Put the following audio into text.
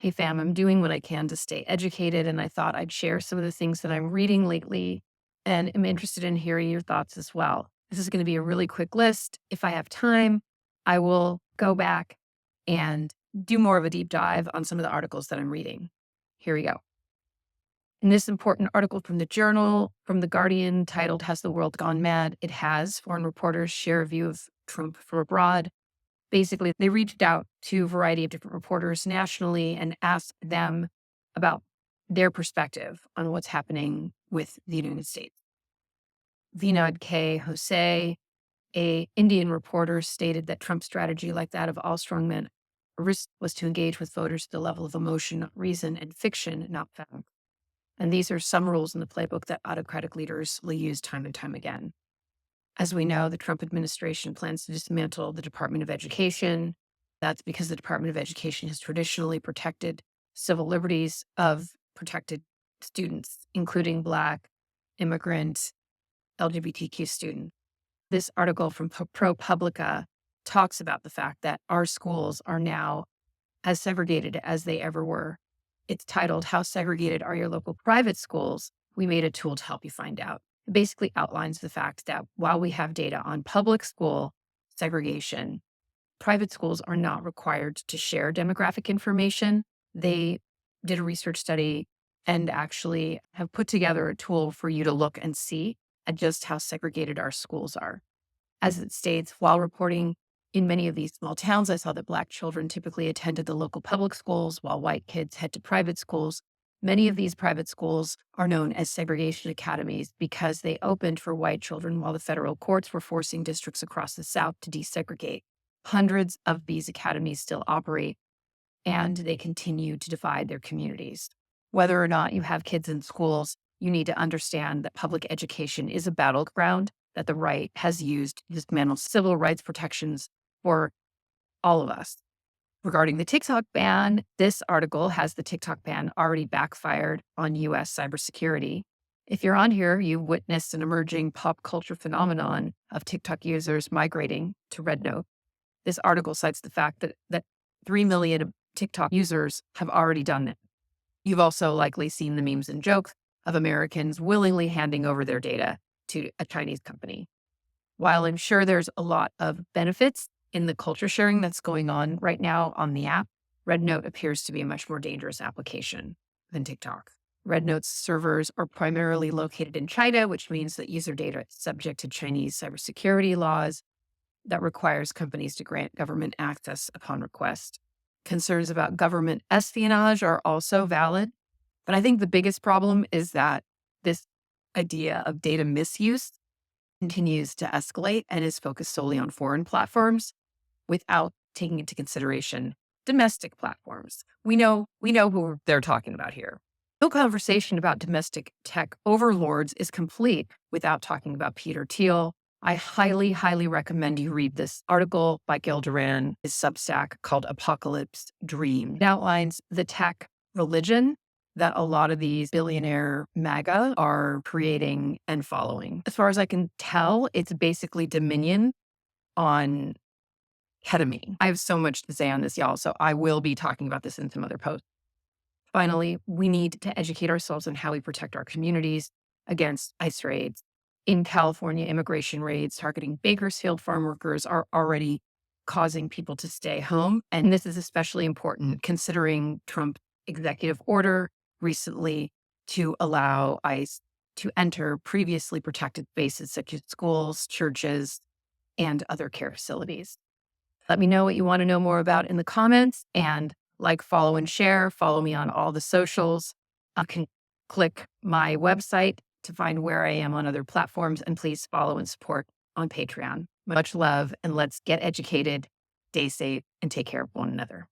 Hey fam, I'm doing what I can to stay educated, and I thought I'd share some of the things that I'm reading lately and am interested in hearing your thoughts as well. This is going to be a really quick list. If I have time, I will go back and do more of a deep dive on some of the articles that I'm reading. Here we go. In this important article from the Journal, from The Guardian, titled Has the World Gone Mad? It has. Foreign reporters share a view of Trump from abroad. Basically, they reached out to a variety of different reporters nationally and asked them about their perspective on what's happening with the United States. Vinod K. Jose, a Indian reporter, stated that Trump's strategy, like that of all strongmen, was to engage with voters at the level of emotion, not reason, and fiction, not fact. And these are some rules in the playbook that autocratic leaders will use time and time again. As we know, the Trump administration plans to dismantle the Department of Education. That's because the Department of Education has traditionally protected civil liberties of protected students, including Black, immigrant, LGBTQ students. This article from ProPublica talks about the fact that our schools are now as segregated as they ever were. It's titled, How Segregated Are Your Local Private Schools? We made a tool to help you find out. It basically outlines the fact that while we have data on public school segregation, private schools are not required to share demographic information. They did a research study and actually have put together a tool for you to look and see at just how segregated our schools are. As it states, while reporting in many of these small towns, I saw that Black children typically attended the local public schools while white kids head to private schools. Many of these private schools are known as segregation academies because they opened for white children while the federal courts were forcing districts across the South to desegregate. Hundreds of these academies still operate, and they continue to divide their communities. Whether or not you have kids in schools, you need to understand that public education is a battleground that the right has used to dismantle civil rights protections for all of us. Regarding the TikTok ban, this article has the TikTok ban already backfired on US cybersecurity. If you're on here, you've witnessed an emerging pop culture phenomenon of TikTok users migrating to RedNote. This article cites the fact that 3 million TikTok users have already done it. You've also likely seen the memes and jokes of Americans willingly handing over their data to a Chinese company. While I'm sure there's a lot of benefits in the culture sharing that's going on right now on the app, RedNote appears to be a much more dangerous application than TikTok. RedNote's servers are primarily located in China, which means that user data is subject to Chinese cybersecurity laws that requires companies to grant government access upon request. Concerns about government espionage are also valid, but I think the biggest problem is that this idea of data misuse continues to escalate and is focused solely on foreign platforms without taking into consideration domestic platforms. We know who they're talking about here. No conversation about domestic tech overlords is complete without talking about Peter Thiel. I highly, highly recommend you read this article by Gil Duran, his Substack called Apocalypse Dream. It outlines the tech religion that a lot of these billionaire MAGA are creating and following. As far as I can tell, it's basically dominion on ketamine. I have so much to say on this, y'all, so I will be talking about this in some other posts. Finally, we need to educate ourselves on how we protect our communities against ICE raids. In California, immigration raids targeting Bakersfield farm workers are already causing people to stay home. And this is especially important considering Trump's executive order recently to allow ICE to enter previously protected spaces such as schools, churches, and other care facilities. Let me know what you want to know more about in the comments, and like, follow, and share. Follow me on all the socials. You can click my website to find where I am on other platforms, and please follow and support on Patreon. Much love, and let's get educated, stay safe, and take care of one another.